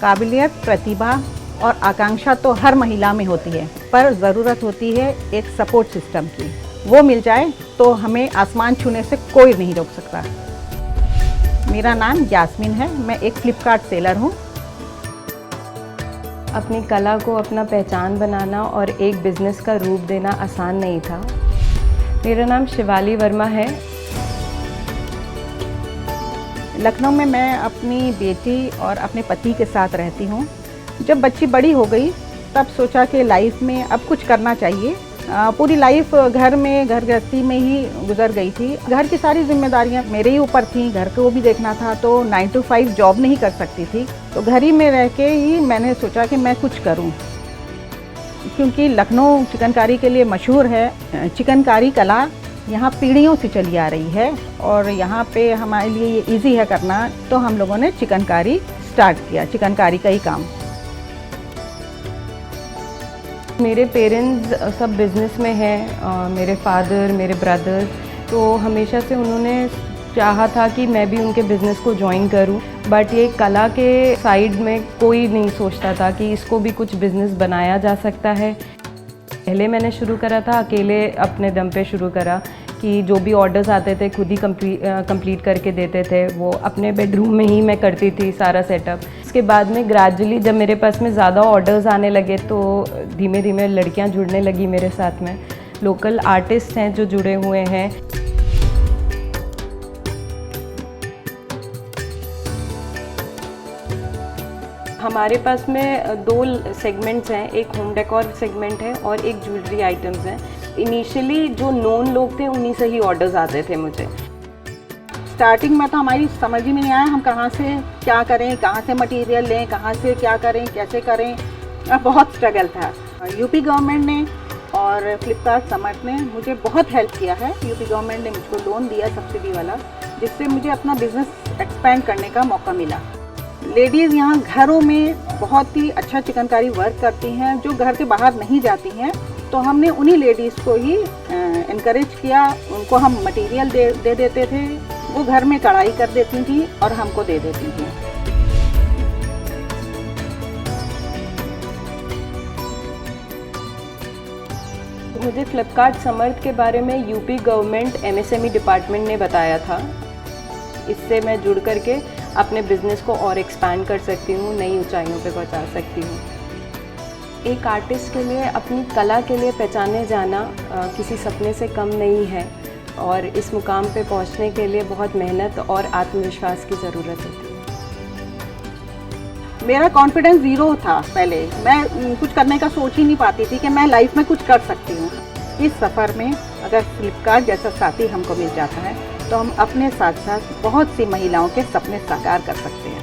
काबिलियत, प्रतिभा और आकांक्षा तो हर महिला में होती है, पर ज़रूरत होती है एक सपोर्ट सिस्टम की। वो मिल जाए तो हमें आसमान छूने से कोई नहीं रोक सकता। मेरा नाम यास्मीन है, मैं एक फ्लिपकार्ट सेलर हूँ। अपनी कला को अपना पहचान बनाना और एक बिज़नेस का रूप देना आसान नहीं था। मेरा नाम शिवाली वर्मा है। लखनऊ में मैं अपनी बेटी और अपने पति के साथ रहती हूँ। जब बच्ची बड़ी हो गई तब सोचा कि लाइफ में अब कुछ करना चाहिए। पूरी लाइफ घर में, घर गृहस्थी में ही गुजर गई थी। घर की सारी जिम्मेदारियां मेरे ही ऊपर थीं, घर को भी देखना था, तो 9 to 5 जॉब नहीं कर सकती थी। तो घर ही में रह के ही मैंने सोचा कि मैं कुछ करूं, क्योंकि लखनऊ चिकनकारी के लिए मशहूर है। चिकनकारी कला यहाँ पीढ़ियों से चली आ रही है और यहाँ पे हमारे लिए ये ईजी है करना, तो हम लोगों ने चिकनकारी स्टार्ट किया, चिकनकारी का ही काम। मेरे पेरेंट्स सब बिज़नेस में हैं, मेरे फादर, मेरे ब्रदर, तो हमेशा से उन्होंने चाहा था कि मैं भी उनके बिज़नेस को ज्वाइन करूं। बट ये कला के साइड में कोई नहीं सोचता था कि इसको भी कुछ बिज़नेस बनाया जा सकता है। पहले मैंने शुरू करा था अकेले, अपने दम पे शुरू करा कि जो भी ऑर्डर्स आते थे खुद ही कंप्लीट करके देते थे। वो अपने बेडरूम में ही मैं करती थी सारा सेटअप। इसके बाद में ग्रेजुअली जब मेरे पास में ज़्यादा ऑर्डर्स आने लगे तो धीमे धीमे लड़कियां जुड़ने लगी मेरे साथ में। लोकल आर्टिस्ट हैं जो जुड़े हुए हैं। हमारे पास में 2 सेगमेंट्स हैं, एक होम डेकोर सेगमेंट है और एक ज्वेलरी आइटम्स हैं। इनिशियली जो नोन लोग थे उन्हीं से ही ऑर्डर्स आते थे मुझे। स्टार्टिंग में तो हमारी समझ ही में नहीं आया हम कहाँ से क्या करें, कहाँ से मटेरियल लें, कहाँ से क्या करें, कैसे करें। बहुत स्ट्रगल था। यूपी गवर्नमेंट ने और फ्लिपकार्ट समर्थ ने मुझे बहुत हेल्प किया है। यूपी गवर्नमेंट ने मुझको लोन दिया सब्सिडी वाला, जिससे मुझे अपना बिज़नेस एक्सपेंड करने का मौका मिला। लेडीज़ यहाँ घरों में बहुत ही अच्छा चिकनकारी वर्क करती हैं, जो घर के बाहर नहीं जाती हैं। तो हमने उन्हीं लेडीज़ को ही इनकरेज किया। उनको हम मटेरियल दे देते थे, वो घर में कढ़ाई कर देती थी और हमको दे देती थी। मुझे फ्लिपकार्ट समर्थ के बारे में यूपी गवर्नमेंट MSME डिपार्टमेंट ने बताया था। इससे मैं जुड़ करके अपने बिज़नेस को और एक्सपैंड कर सकती हूँ, नई ऊंचाइयों पे पहुँचा सकती हूँ। एक आर्टिस्ट के लिए अपनी कला के लिए पहचाने जाना किसी सपने से कम नहीं है और इस मुकाम पे पहुँचने के लिए बहुत मेहनत और आत्मविश्वास की ज़रूरत होती है। मेरा कॉन्फिडेंस ज़ीरो था पहले। मैं कुछ करने का सोच ही नहीं पाती थी कि मैं लाइफ में कुछ कर सकती हूँ। इस सफ़र में अगर फ्लिपकार्ट जैसा साथी हमको मिल जाता है तो हम अपने साथ साथ बहुत सी महिलाओं के सपने साकार कर सकते हैं।